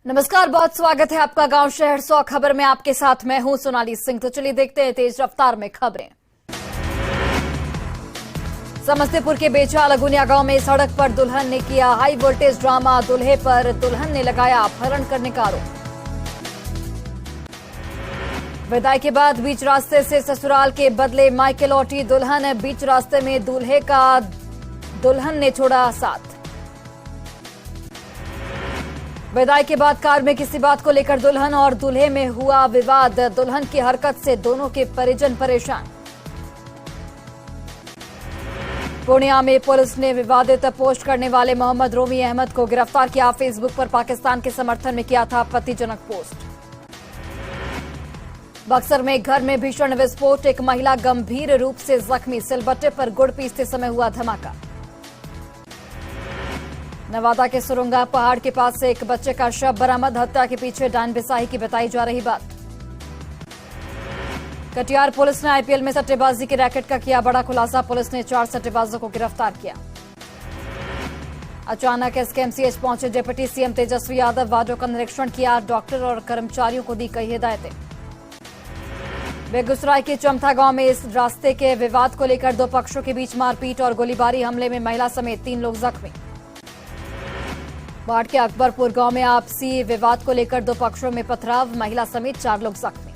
नमस्कार, बहुत स्वागत है आपका गांव शहर 100 खबर में। आपके साथ मैं हूं सोनाली सिंह। तो चलिए देखते हैं तेज रफ्तार में खबरें। समस्तीपुर के बेचा लगुनिया गांव में सड़क पर दुल्हन ने किया हाई वोल्टेज ड्रामा। दूल्हे पर दुल्हन ने लगाया अपहरण करने का आरोप। विदाई के बाद बीच रास्ते से ससुराल के बदले मायके लौटी दुल्हन। बीच रास्ते में दूल्हे का दुल्हन ने छोड़ा साथ। विदाई के बाद कार में किसी बात को लेकर दुल्हन और दूल्हे में हुआ विवाद। दुल्हन की हरकत से दोनों के परिजन परेशान। पूर्णिया में पुलिस ने विवादित पोस्ट करने वाले मोहम्मद रोमी अहमद को गिरफ्तार किया। फेसबुक पर पाकिस्तान के समर्थन में किया था आपत्तिजनक पोस्ट। बक्सर में घर में भीषण विस्फोट, एक महिला गंभीर रूप से जख्मी। सिलबट्टे पर गुड़ पीसते समय हुआ धमाका। नवादा के सुरंगा पहाड़ के पास से एक बच्चे का शव बरामद। हत्या के पीछे डायन बिसाही की बताई जा रही बात। कटिहार पुलिस ने आईपीएल में सट्टेबाजी के रैकेट का किया बड़ा खुलासा। पुलिस ने 4 सट्टेबाजों को गिरफ्तार किया। अचानक एसकेएमसीएच पहुंचे डिप्टी सीएम तेजस्वी यादव। वार्डों का निरीक्षण किया। डॉक्टर और कर्मचारियों को दी कई हिदायतें। बेगूसराय के चमथा गांव में इस रास्ते के विवाद को लेकर 2 पक्षों के बीच मारपीट और गोलीबारी। हमले में महिला समेत 3 लोग जख्मी। बाढ़ के अकबरपुर गांव में आपसी विवाद को लेकर 2 पक्षों में पथराव। महिला समेत 4 लोग जख्मी।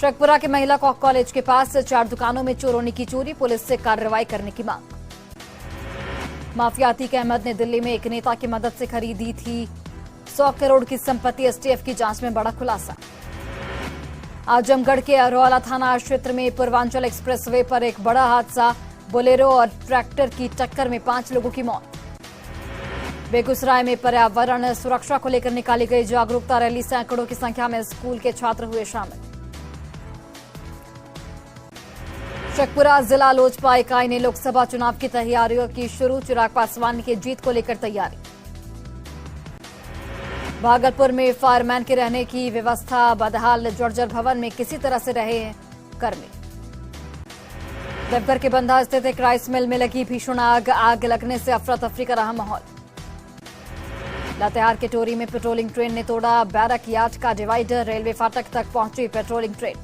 शेखपुरा के महिला कॉलेज के पास 4 दुकानों में चोरों ने की चोरी। पुलिस से कार्रवाई करने की मांग। माफिया अतीक अहमद ने दिल्ली में एक नेता की मदद से खरीदी थी 100 करोड़ की संपत्ति। एसटीएफ की जांच में बड़ा खुलासा। आजमगढ़ के अरोला थाना क्षेत्र में पूर्वांचल एक्सप्रेसवे पर एक बड़ा हादसा। बोलेरो और ट्रैक्टर की टक्कर में 5 लोगों की मौत। बेगूसराय में पर्यावरण सुरक्षा को लेकर निकाली गई जागरूकता रैली। सैकड़ों की संख्या में स्कूल के छात्र हुए शामिल। शेखपुरा जिला लोजपा इकाई ने लोकसभा चुनाव की तैयारियों की शुरू। चिराग पासवान की जीत को लेकर तैयारी। भागलपुर में फायरमैन के रहने की व्यवस्था बदहाल। जर्जर भवन में किसी तरह से रहे कर्मी। देवघर के बंधा स्थित एक राइस मिल में लगी भीषण आग। आग लगने से अफरा तफरी का रहा माहौल। लातेहार के टोरी में पेट्रोलिंग ट्रेन ने तोड़ा बैरक यार्ड का डिवाइडर। रेलवे फाटक तक पहुंची पेट्रोलिंग ट्रेन।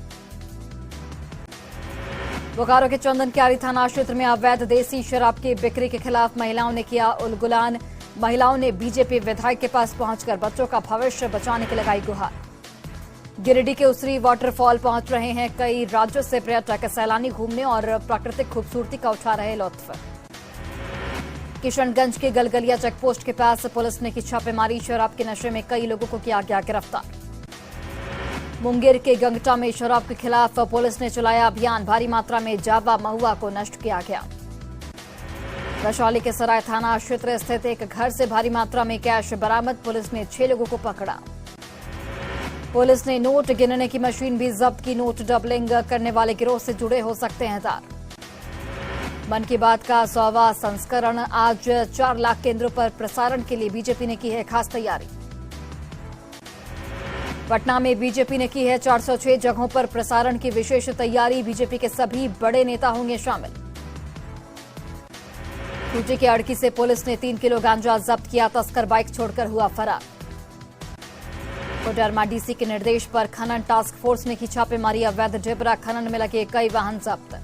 बोकारो के चंदन क्यारी थाना क्षेत्र में अवैध देसी शराब की बिक्री के खिलाफ महिलाओं ने किया उलगुलान। महिलाओं ने बीजेपी विधायक के पास पहुंचकर बच्चों का भविष्य बचाने की लगाई गुहार। गिरिडीह के उसरी वाटरफॉल पहुंच रहे हैं कई राज्यों से पर्यटक। सैलानी घूमने और प्राकृतिक खूबसूरती का उठा रहे लुत्फ। किशनगंज के गलगलिया चेकपोस्ट के पास पुलिस ने की छापेमारी। शराब के नशे में कई लोगों को किया गया गिरफ्तार। मुंगेर के गंगटा में शराब के खिलाफ पुलिस ने चलाया अभियान। भारी मात्रा में जावा महुआ को नष्ट किया गया। वैशाली के सराय थाना क्षेत्र स्थित एक घर से भारी मात्रा में कैश बरामद। पुलिस ने 6 लोगों को पकड़ा। पुलिस ने नोट गिनने की मशीन भी जब्त की। नोट डबलिंग करने वाले गिरोह से जुड़े हो सकते हैं तार। मन की बात का 100वां संस्करण आज 4 लाख केंद्रों पर प्रसारण के लिए बीजेपी ने की है खास तैयारी। पटना में बीजेपी ने की है 406 जगहों पर प्रसारण की विशेष तैयारी। बीजेपी के सभी बड़े नेता होंगे शामिल। खूंटी की अड़की से पुलिस ने 3 किलो गांजा जब्त किया। तस्कर बाइक छोड़कर हुआ फरार। कोडरमा डीसी के निर्देश पर खनन टास्क फोर्स ने की छापेमारी। अवैध डिबरा खनन में लगे कई वाहन जब्त।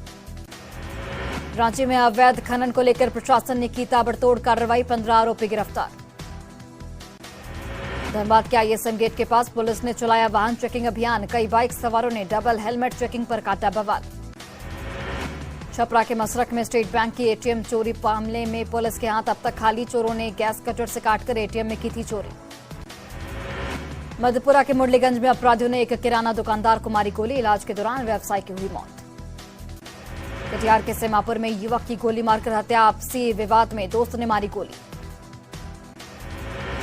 रांची में अवैध खनन को लेकर प्रशासन ने की ताबड़तोड़ कार्रवाई। 15 आरोपी गिरफ्तार। धनबाद के आईएसएम गेट के पास पुलिस ने चलाया वाहन चेकिंग अभियान। कई बाइक सवारों ने डबल हेलमेट चेकिंग पर काटा बवाल। छपरा के मसरख में स्टेट बैंक की एटीएम चोरी मामले में पुलिस के हाथ अब तक खाली। चोरों ने गैस कटर से काटकर एटीएम में की थी चोरी। मधुपुरा के मुरलीगंज में अपराधियों ने एक किराना दुकानदार को मारी गोली। इलाज के दौरान व्यवसायी की हुई मौत। कटिहार के सेमापुर में युवक की गोली मारकर हत्या। आपसी विवाद में दोस्त ने मारी गोली।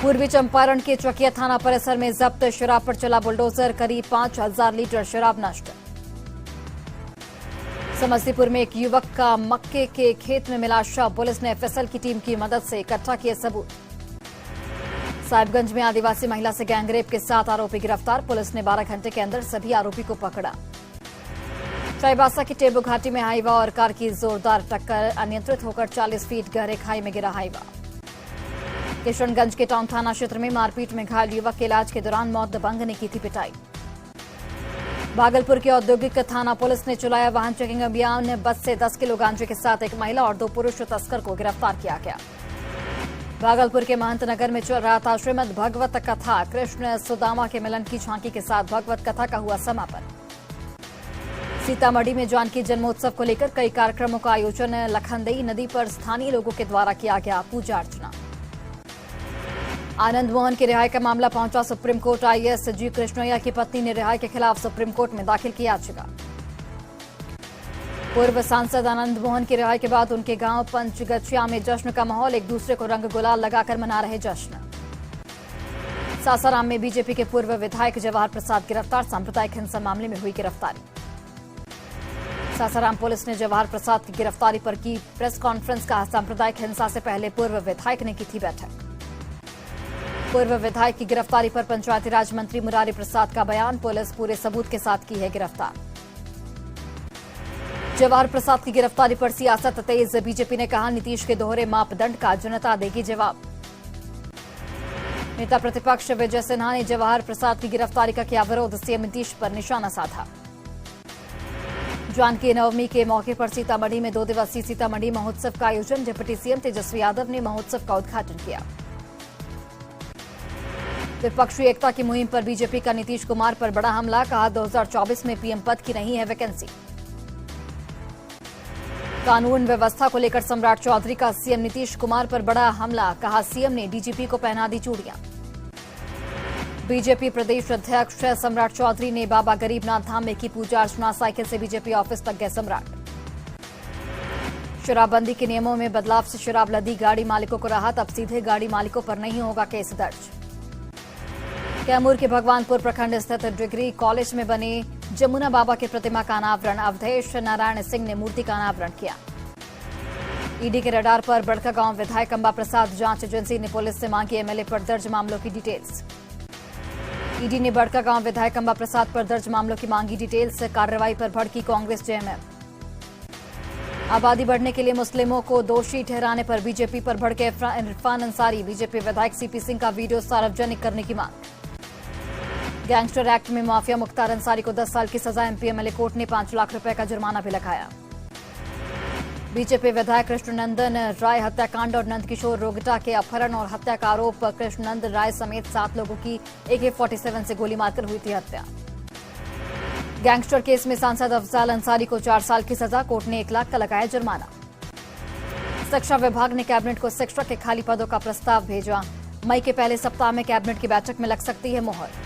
पूर्वी चंपारण के चकिया थाना परिसर में जब्त शराब पर चला बुलडोजर। करीब 5000 लीटर शराब नष्ट। समस्तीपुर में एक युवक का मक्के के खेत में मिला शव। पुलिस ने एफएसएल की टीम की मदद से इकट्ठा किए सबूत। साहिबगंज में आदिवासी महिला से गैंगरेप के 7 आरोपी गिरफ्तार। पुलिस ने 12 घंटे के अंदर सभी आरोपी को पकड़ा। चाईबासा की टेबू घाटी में हाईवा और कार की जोरदार टक्कर। अनियंत्रित होकर 40 फीट गहरे खाई में गिरा हाईवा। किशनगंज के टाउन थाना क्षेत्र में मारपीट में घायल युवक के इलाज के दौरान मौत, दबंग ने की थी पिटाई। भागलपुर की औद्योगिक थाना पुलिस ने चलाया वाहन चेकिंग अभियान। बस से 10 किलो गांजे के साथ एक महिला और 2 पुरुष तस्कर को गिरफ्तार किया गया। भागलपुर के महंत नगर में चल रहा था श्रीमद भगवत कथा। कृष्ण सुदामा के मिलन की झांकी के साथ भगवत कथा का हुआ समापन। सीतामढ़ी में जानकी जन्मोत्सव को लेकर कई कार्यक्रमों का आयोजन। लखनदेई नदी पर स्थानीय लोगों के द्वारा किया गया पूजा अर्चना। आनंद मोहन की रिहाई का मामला पहुंचा सुप्रीम कोर्ट। आईएएस जी कृष्णैया की पत्नी ने रिहाई के खिलाफ सुप्रीम कोर्ट में दाखिल की याचिका। पूर्व सांसद आनंद मोहन की रिहाई के बाद उनके गांव पंचगछिया में जश्न का माहौल। एक दूसरे को रंग गुलाल लगाकर मना रहे जश्न। सासाराम में बीजेपी के पूर्व विधायक जवाहर प्रसाद गिरफ्तार। सांप्रदायिक हिंसा मामले में हुई गिरफ्तारी। सासाराम पुलिस ने जवाहर प्रसाद की गिरफ्तारी पर की प्रेस कॉन्फ्रेंस। कहा, सांप्रदायिक हिंसा से पहले पूर्व विधायक ने की थी बैठक। पूर्व विधायक की गिरफ्तारी पर पंचायती राज मंत्री मुरारी प्रसाद का बयान। पुलिस पूरे सबूत के साथ की है गिरफ्तार। जवाहर प्रसाद की गिरफ्तारी पर सियासत तेज। बीजेपी ने कहा, नीतीश के दोहरे मापदंड का जनता देगी जवाब। नेता प्रतिपक्ष विजय सिन्हा ने जवाहर प्रसाद की गिरफ्तारी का किया विरोध। सीएम नीतीश पर निशाना साधा। जानकी नवमी के मौके पर सीतामढ़ी में 2 दिवसीय सीतामढ़ी महोत्सव का आयोजन। डिप्टी सीएम तेजस्वी यादव ने महोत्सव का उद्घाटन किया। विपक्षी एकता की मुहिम पर बीजेपी का नीतीश कुमार पर बड़ा हमला। कहा, 2024 में पीएम पद की नहीं है वैकेंसी। कानून व्यवस्था को लेकर सम्राट चौधरी का सीएम नीतीश कुमार पर बड़ा हमला। कहा, सीएम ने डीजीपी को पहना दी चूड़ियां। बीजेपी प्रदेश अध्यक्ष सम्राट चौधरी ने बाबा गरीबनाथ धाम में की पूजा अर्चना। साइकिल से बीजेपी ऑफिस तक गए सम्राट। शराबबंदी के नियमों में बदलाव से शराब लदी गाड़ी मालिकों को राहत। अब सीधे गाड़ी मालिकों पर नहीं होगा केस दर्ज। कैमूर के भगवानपुर प्रखंड स्थित डिग्री कॉलेज में बने जमुना बाबा की प्रतिमा का अनावरण। अवधेश नारायण सिंह ने मूर्ति का अनावरण किया। ईडी के रडार पर बड़कागांव विधायक अंबा प्रसाद। जांच एजेंसी ने पुलिस से मांगी एमएलए पर दर्ज मामलों की डिटेल्स। ईडी ने बड़कागांव विधायक अंबा प्रसाद पर दर्ज मामलों की मांगी डिटेल्स। कार्रवाई पर भड़की कांग्रेस जेएमएम। आबादी बढ़ने के लिए मुस्लिमों को दोषी ठहराने पर बीजेपी पर भड़के इरफान अंसारी। बीजेपी विधायक सीपी सिंह का वीडियो सार्वजनिक करने की मांग। गैंगस्टर एक्ट में माफिया मुख्तार अंसारी को 10 साल की सजा। एमपी एमएलए कोर्ट ने 5 लाख रुपए का जुर्माना भी लगाया। बीजेपी विधायक कृष्णनंदन राय हत्याकांड और नंदकिशोर रोगटा के अपहरण और हत्या का आरोप। कृष्णनंदन राय समेत 7 लोगों की AK-47 से गोली मारकर हुई थी हत्या। गैंगस्टर केस में सांसद अफजाल अंसारी को 4 साल की सजा। कोर्ट ने 1 लाख का लगाया जुर्माना। शिक्षा विभाग ने कैबिनेट को शिक्षक के खाली पदों का प्रस्ताव भेजा। मई के पहले सप्ताह में कैबिनेट की बैठक में लग सकती है मोहर।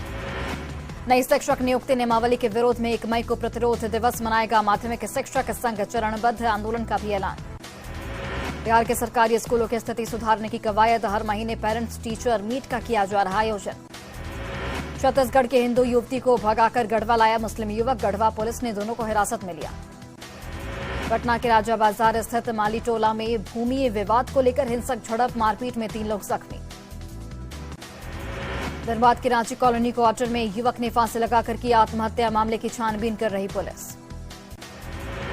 नई शिक्षक नियुक्ति नियमावली के विरोध में 1 मई को प्रतिरोध दिवस मनाएगा माध्यमिक शिक्षक संघ। चरणबद्ध आंदोलन का भी ऐलान। बिहार के सरकारी स्कूलों की स्थिति सुधारने की कवायद। हर महीने पेरेंट्स टीचर मीट का किया जा रहा आयोजन। छत्तीसगढ़ के हिंदू युवती को भगाकर गढ़वा लाया मुस्लिम युवक। गढ़वा पुलिस ने दोनों को हिरासत में लिया। पटना के राजा बाजार स्थित माली टोला में भूमि विवाद को लेकर हिंसक झड़प। मारपीट में 3 लोग जख्मी। धनबाद की रांची कॉलोनी क्वार्टर में युवक ने फांसी लगाकर की आत्महत्या। मामले की छानबीन कर रही पुलिस।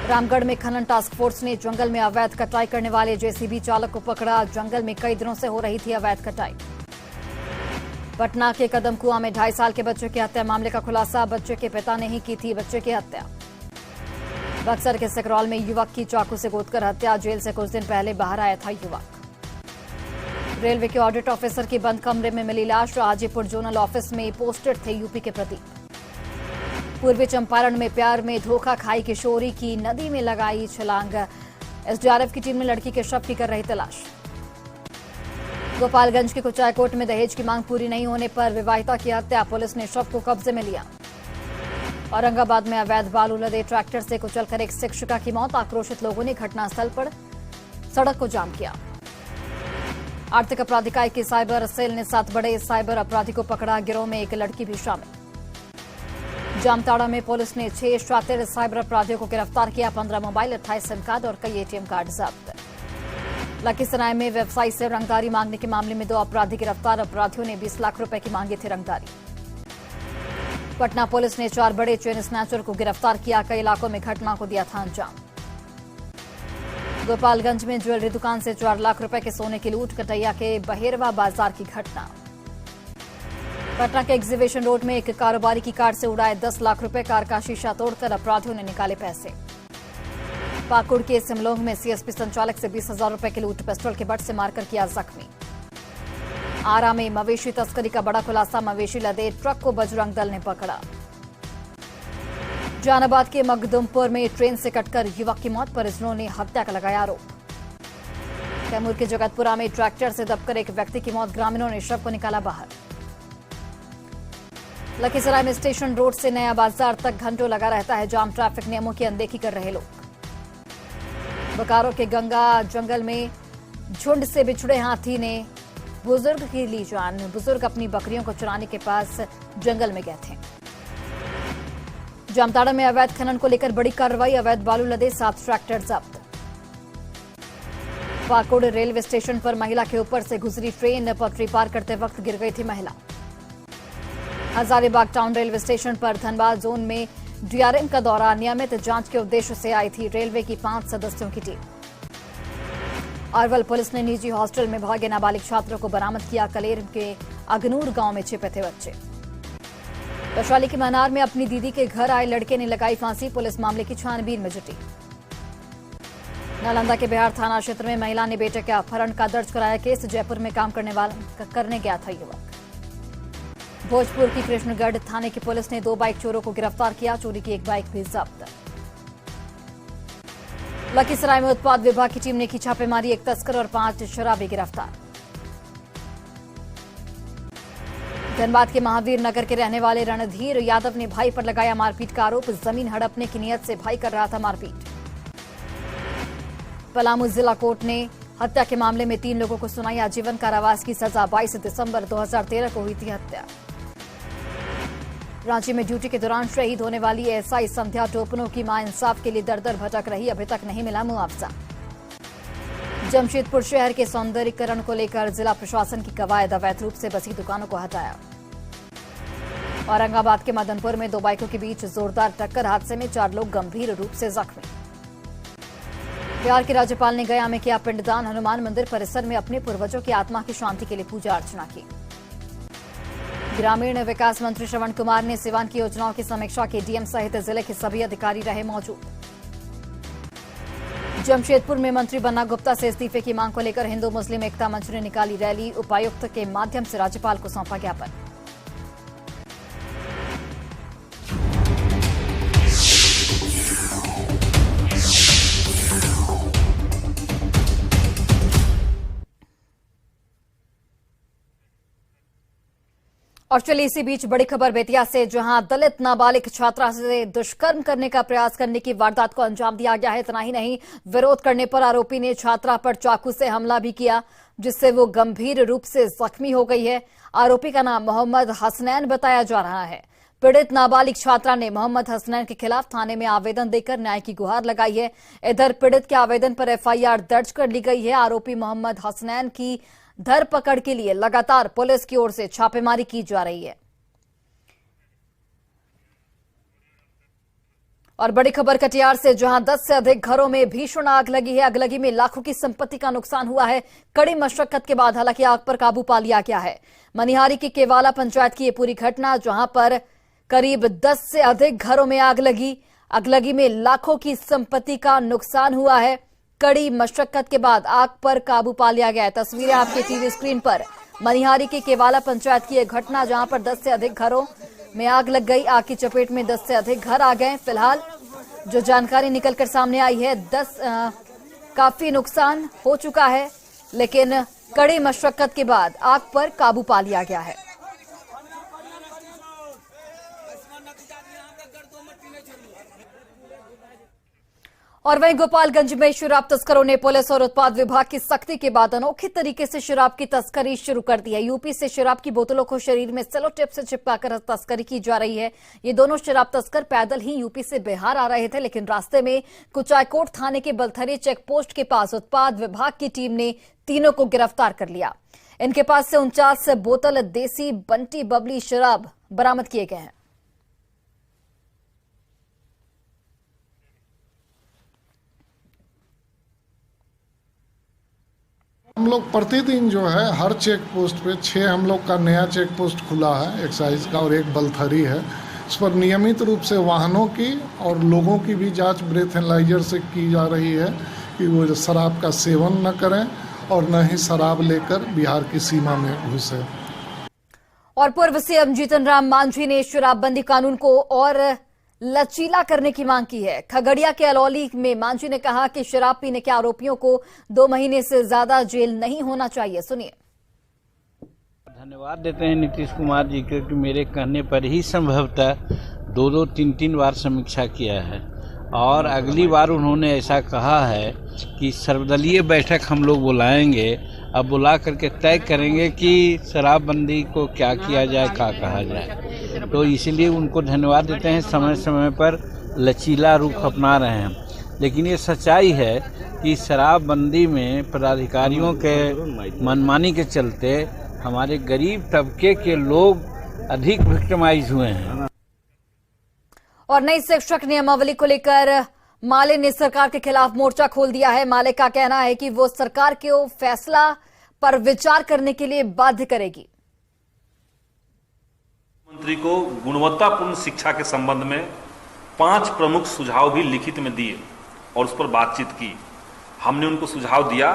रामगढ़ में खनन टास्क फोर्स ने जंगल में अवैध कटाई करने वाले जेसीबी चालक को पकड़ा। जंगल में कई दिनों से हो रही थी अवैध कटाई। पटना के कदम कुआं में 2.5 साल के बच्चे की हत्या। मामले का खुलासा, बच्चे के पिता ने ही की थी बच्चे की हत्या। बक्सर के सकरौल में युवक की चाकू से गोदकर हत्या। जेल से कुछ दिन पहले बाहर आया था युवक। रेलवे के ऑडिट ऑफिसर की बंद कमरे में मिली लाश। हाजीपुर जोनल ऑफिस में पोस्टेड थे यूपी के प्रतीक। पूर्वी चंपारण में प्यार में धोखा खाई किशोरी की नदी में लगाई छलांग। एसडीआरएफ की टीम ने लड़की के शव की कर रही तलाश। गोपालगंज के कुचायकोट में दहेज की मांग पूरी नहीं होने पर विवाहिता की हत्या। पुलिस ने शव को कब्जे में लिया। औरंगाबाद में अवैध बालू लदे ट्रैक्टर से कुचलकर एक शिक्षिका की मौत। आक्रोशित लोगों ने घटनास्थल पर सड़क को जाम किया। आर्थिक अपराध इकाई की साइबर सेल ने 7 बड़े साइबर अपराधी को पकड़ा। गिरोह में एक लड़की भी शामिल। जामताड़ा में पुलिस ने 6 शातिर साइबर अपराधियों को गिरफ्तार किया। 15 मोबाइल, 28 सिम कार्ड और कई एटीएम कार्ड जब्त। लखीसराय में व्यवसायी से रंगदारी मांगने के मामले में 2 अपराधी गिरफ्तार। अपराधियों ने 20 लाख रुपए की मांगी थी रंगदारी। पटना पुलिस ने 4 बड़े चेन स्नैचर को गिरफ्तार किया। कई इलाकों में घटना को दिया था अंजाम। गोपालगंज में ज्वेलरी दुकान से 4 लाख रुपए के सोने की लूट, कटैया के बहेरवा बाजार की घटना। पटना के एग्जीबिशन रोड में एक कारोबारी की कार से उड़ाए 10 लाख रुपए, कार का शीशा तोड़कर अपराधियों ने निकाले पैसे। पाकुड़ के सिमलोंग में सीएसपी संचालक से 20,000 रुपए की लूट, पिस्टल के बट से मारकर किया जख्मी। आरा में मवेशी तस्करी का बड़ा खुलासा, मवेशी लदे ट्रक को बजरंग दल ने पकड़ा। जहानाबाद के मखदुमपुर में ट्रेन से कटकर युवक की मौत, परिजनों ने हत्या का लगाया आरोप। कैमूर के जगतपुरा में ट्रैक्टर से दबकर एक व्यक्ति की मौत, ग्रामीणों ने शव को निकाला बाहर। लखीसराय में स्टेशन रोड से नया बाजार तक घंटों लगा रहता है जाम, ट्रैफिक नियमों की अनदेखी कर रहे लोग। बोकारो के गंगा जंगल में झुंड से बिछड़े हाथी ने बुजुर्ग की ली जान, बुजुर्ग अपनी बकरियों को चराने के पास जंगल में गए थे। जामताड़ा में अवैध खनन को लेकर बड़ी कार्रवाई, अवैध बालू लदे 7 ट्रैक्टर जब्त। पाकुड़ रेलवे स्टेशन पर महिला के ऊपर से गुजरी ट्रेन, पटरी पार करते वक्त गिर गई थी महिला। हजारीबाग टाउन रेलवे स्टेशन पर धनबाद जोन में डीआरएम का दौरा, नियमित जांच के उद्देश्य से आई थी रेलवे की 5 सदस्यों की टीम। अरवल पुलिस ने निजी हॉस्टल में भागे नाबालिग छात्रों को बरामद किया, कलेर के अगनूर गांव में छिपे थे बच्चे। वैशाली के मनार में अपनी दीदी के घर आए लड़के ने लगाई फांसी, पुलिस मामले की छानबीन में जुटी। नालंदा के बिहार थाना क्षेत्र में महिला ने बेटे के अपहरण का दर्ज कराया केस, जयपुर में काम करने गया था युवक। भोजपुर की कृष्णगढ़ थाने की पुलिस ने 2 बाइक चोरों को गिरफ्तार किया, चोरी की 1 बाइक भी जब्त। लखीसराय में उत्पाद विभाग की टीम ने की छापेमारी, 1 तस्कर और 5 शराबी गिरफ्तार। धनबाद के महावीर नगर के रहने वाले रणधीर यादव ने भाई पर लगाया मारपीट का आरोप, जमीन हड़पने की नियत से भाई कर रहा था मारपीट। पलामू जिला कोर्ट ने हत्या के मामले में 3 लोगों को सुनाई आजीवन कारावास की सजा, 22 दिसंबर 2013 को हुई थी हत्या। रांची में ड्यूटी के दौरान शहीद होने वाली एएसआई संध्या टोपनो की मां इंसाफ के लिए दर-दर भटक रही, अभी तक नहीं मिला मुआवजा। जमशेदपुर शहर के सौंदर्यीकरण को लेकर जिला प्रशासन की कवायद, अवैध रूप से बसी दुकानों को हटाया। औरंगाबाद के मदनपुर में 2 बाइकों के बीच जोरदार टक्कर, हादसे में 4 लोग गंभीर रूप से जख्मी। बिहार के राज्यपाल ने गया में किया पिंडदान, हनुमान मंदिर परिसर में अपने पूर्वजों की आत्मा की शांति के लिए पूजा अर्चना की। ग्रामीण विकास मंत्री श्रवण कुमार ने सिवान की योजनाओं की समीक्षा की, डीएम सहित जिले के सभी अधिकारी रहे मौजूद। जमशेदपुर में मंत्री बन्ना गुप्ता से इस्तीफे की मांग को लेकर हिंदू मुस्लिम एकता मंच ने निकाली रैली, उपायुक्त के माध्यम से राज्यपाल को सौंपा ज्ञापन। और चलिए इसी बीच बड़ी खबर बेतिया से, जहां दलित नाबालिग छात्रा से दुष्कर्म करने का प्रयास करने की वारदात को अंजाम दिया गया है। इतना ही नहीं, विरोध करने पर आरोपी ने छात्रा पर चाकू से हमला भी किया, जिससे वो गंभीर रूप से जख्मी हो गई है। आरोपी का नाम मोहम्मद हसनैन बताया जा रहा है। पीड़ित नाबालिग छात्रा ने मोहम्मद हसनैन के खिलाफ थाने में आवेदन देकर न्याय की गुहार लगाई है। इधर पीड़ित के आवेदन पर एफआईआर दर्ज कर ली गई है। आरोपी मोहम्मद हसनैन की धरपकड़ के लिए लगातार पुलिस की ओर से छापेमारी की जा रही है। और बड़ी खबर कटिहार से, जहां 10 से अधिक घरों में भीषण आग लगी है। अगलगी में लाखों की संपत्ति का नुकसान हुआ है। कड़ी मशक्कत के बाद हालांकि आग पर काबू पा लिया गया है। मनिहारी की केवाला पंचायत की यह पूरी घटना, जहां पर करीब 10 से अधिक घरों में आग लगी। अगलगी में लाखों की संपत्ति का नुकसान हुआ है। कड़ी मशक्कत के बाद आग पर काबू पा लिया गया है। तस्वीरें आपके टीवी स्क्रीन पर। मनिहारी के केवाला पंचायत की यह घटना, जहां पर 10 से अधिक घरों में आग लग गई। आग की चपेट में 10 से अधिक घर आ गए। फिलहाल जो जानकारी निकलकर सामने आई है, काफी नुकसान हो चुका है, लेकिन कड़ी मशक्कत के बाद आग पर काबू पा लिया गया है। और वहीं गोपालगंज में शराब तस्करों ने पुलिस और उत्पाद विभाग की सख्ती के बाद अनोखे तरीके से शराब की तस्करी शुरू कर दी है। यूपी से शराब की बोतलों को शरीर में सेलो टेप से चिपकाकर तस्करी की जा रही है। ये दोनों शराब तस्कर पैदल ही यूपी से बिहार आ रहे थे, लेकिन रास्ते में कुचायकोट थाने के बलथरी चेक पोस्ट के पास उत्पाद विभाग की टीम ने तीनों को गिरफ्तार कर लिया। इनके पास से 49 बोतल देसी बंटी बबली शराब बरामद किए गए हैं। हम लोग प्रतिदिन जो है हर चेक पोस्ट पे 6 हम लोग का नया चेक पोस्ट खुला है एक्साइज का और एक बलथरी है। इस पर नियमित रूप से वाहनों की और लोगों की भी जांच ब्रेथ एनालाइजर से की जा रही है कि वो शराब का सेवन न करें और न ही शराब लेकर बिहार की सीमा में घुसे। और पूर्व सीएम जीतन राम मांझी ने शराबबंदी कानून को और लचीला करने की मांग की है। खगड़िया के अलौली में मांझी ने कहा कि शराब पीने के आरोपियों को 2 महीने से ज्यादा जेल नहीं होना चाहिए। सुनिए। धन्यवाद देते हैं नीतीश कुमार जी को कि मेरे कहने पर ही संभवतः 2-2, 3-3 बार समीक्षा किया है और अगली बार उन्होंने ऐसा कहा है कि सर्वदलीय बैठक हम लोग बुलाएंगे। अब बुला करके तय करेंगे कि शराबबंदी को क्या किया जाए, क्या कहा जाए। तो इसीलिए उनको धन्यवाद देते हैं, समय समय पर लचीला रुख अपना रहे हैं। लेकिन ये सच्चाई है कि शराबबंदी में पदाधिकारियों के मनमानी के चलते हमारे गरीब तबके के लोग अधिक विक्टिमाइज हुए हैं। और नई शिक्षक नियमावली को लेकर माले ने सरकार के खिलाफ मोर्चा खोल दिया है। माले का कहना है कि वो सरकार के फैसला पर विचार करने के लिए बाध्य करेगी। मंत्री को गुणवत्तापूर्ण शिक्षा के संबंध में 5 प्रमुख सुझाव भी लिखित में दिए और उस पर बातचीत की। हमने उनको सुझाव दिया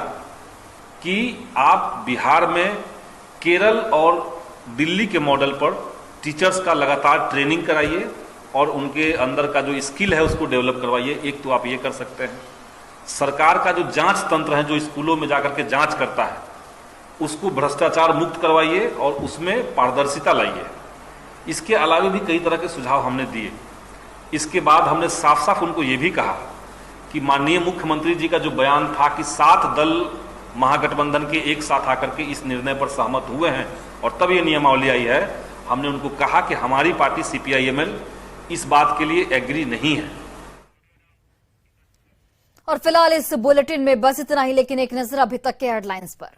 कि आप बिहार में केरल और दिल्ली के मॉडल पर टीचर्स का लगातार ट्रेनिंग कराइए और उनके अंदर का जो स्किल है उसको डेवलप करवाइए। एक तो आप ये कर सकते हैं। सरकार का जो जांच तंत्र है, जो स्कूलों में जाकर के जांच करता है, उसको भ्रष्टाचार मुक्त करवाइए और उसमें पारदर्शिता लाइए। इसके अलावा भी कई तरह के सुझाव हमने दिए। इसके बाद हमने साफ साफ उनको ये भी कहा कि माननीय मुख्यमंत्री जी का जो बयान था कि 7 दल महागठबंधन के एक साथ आकर के इस निर्णय पर सहमत हुए हैं और तब ये नियमावली आई है। हमने उनको कहा कि हमारी पार्टी CPIML इस बात के लिए एग्री नहीं है। और फिलहाल इस बुलेटिन में बस इतना ही, लेकिन एक नजर अभी तक के हेडलाइंस पर।